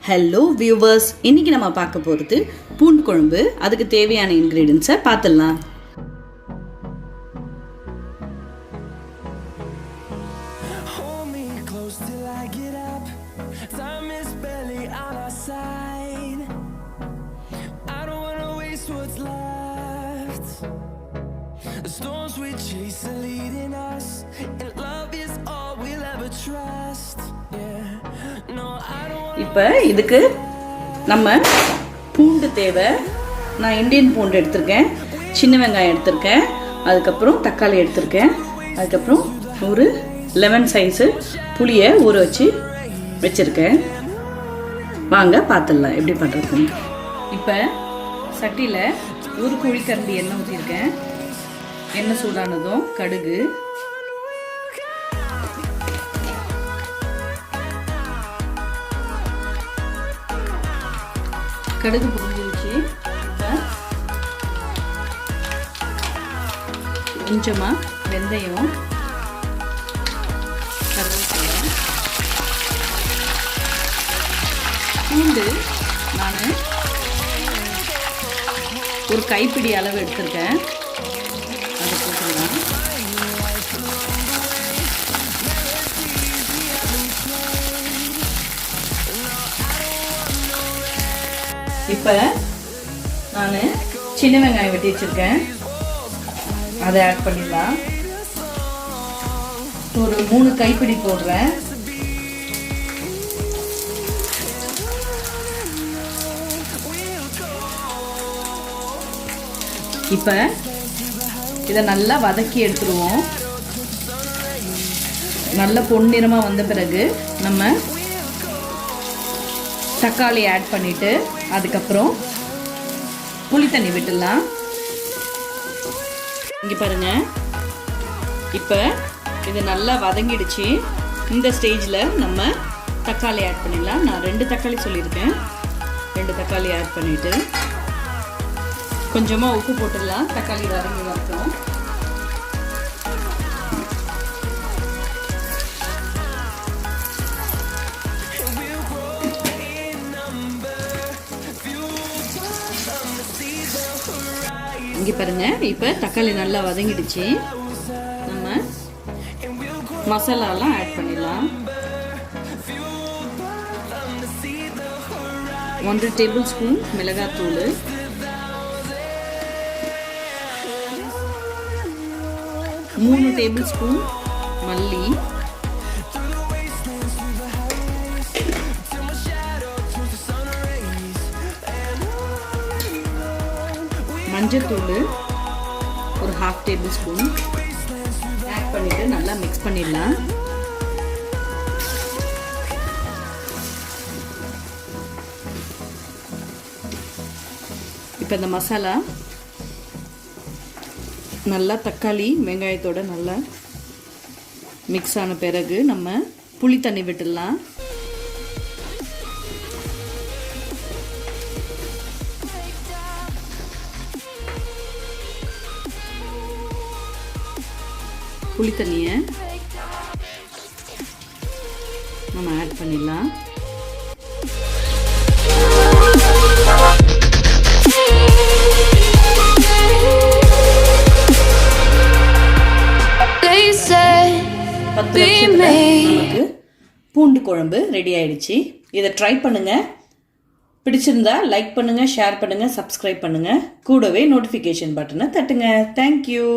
Hello viewers, இன்றைக்கி நம்ம பார்க்க போகிறது பூண்டு குழம்பு. அதுக்கு தேவையான இன்க்ரீடியன்ஸை பார்த்துடலாம். The storms we chase are leading us, and love is all we'll ever trust. Yeah, no, I don't want. இப்போ இதுக்கு நம்ம பூண்டு தேவை. நான் இந்தியன் பூண்டு எடுத்திருக்கேன், சின்ன வெங்காயம் எடுத்திருக்கேன், அதுக்கப்புறம் தக்காளி எடுத்திருக்கேன், அதுக்கப்புறம் ஒரு லெமன் சைஸு புளியை ஊற வச்சுருக்கேன். வாங்க பார்த்துடலாம் எப்படி பண்ணுறதுன்னு. இப்போ சட்டியில் ஒரு குழிக்கரண்டி எண்ணெய் ஊற்றிருக்கேன். எண்ணெய் சூடானதும் கடுகு, கடுகு பொரிஞ்சிருச்சு. கொஞ்சமா வெந்தயம், கருவேப்பிலை, பூண்டு நான் ஒரு கைப்பிடி அளவு எடுத்திருக்கேன். அதை போட்டுடலாம். இப்போ நான் சின்ன வெங்காயம் வெட்டி வச்சுருக்கேன், அதை ஆட் பண்ணிடலாம். ஒரு 3 கைப்பிடி போடுறேன். இப்போ இதை நல்லா வதக்கி எடுத்துருவோம். நல்ல பொன்னிறமாக வந்த பிறகு நம்ம தக்காளி ஆட் பண்ணிவிட்டு அதுக்கப்புறம் புளி தண்ணி விட்டுடலாம். இங்கே பாருங்கள், இப்போ இது நல்லா வதங்கிடுச்சு. இந்த ஸ்டேஜில் நம்ம தக்காளி ஆட் பண்ணிடலாம். நான் 2 தக்காளி சொல்லியிருக்கேன். 2 தக்காளி ஆட் பண்ணிவிட்டு கொஞ்சமாக உப்பு போட்டுடலாம். தக்காளி வதங்கி வரட்டும். இங்கே பாருங்க, இப்போ தக்காளி நல்லா வதங்கிடுச்சு. நம்ம மசாலாலாம் ஆட் பண்ணிடலாம். 1 டேபிள் ஸ்பூன் மிளகாத்தூள், 3 டேபிள் ஸ்பூன் மல்லி, 1 மஞ்சத்தூள், ஒரு 1/2 டேபிள் ஸ்பூன் ஆட் பண்ணிட்டு நல்லா மிக்ஸ் பண்ணிடலாம். இப்போ இந்த மசாலா நல்லா தக்காளி வெங்காயத்தோட நல்லா மிக்ஸ் ஆன பிறகு நம்ம புளி தண்ணி விட்டுடலாம். புளி தண்ணியை நம்ம ஆட் பண்ணிடலாம். நமக்கு பூண்டு குழம்பு ரெடி ஆயிடுச்சு. இதை ட்ரை பண்ணுங்க. பிடிச்சிருந்தா லைக் பண்ணுங்க, ஷேர் பண்ணுங்க, சப்ஸ்கிரைப் பண்ணுங்க. கூடவே நோட்டிஃபிகேஷன் பட்டனை தட்டுங்க. தேங்க்யூ.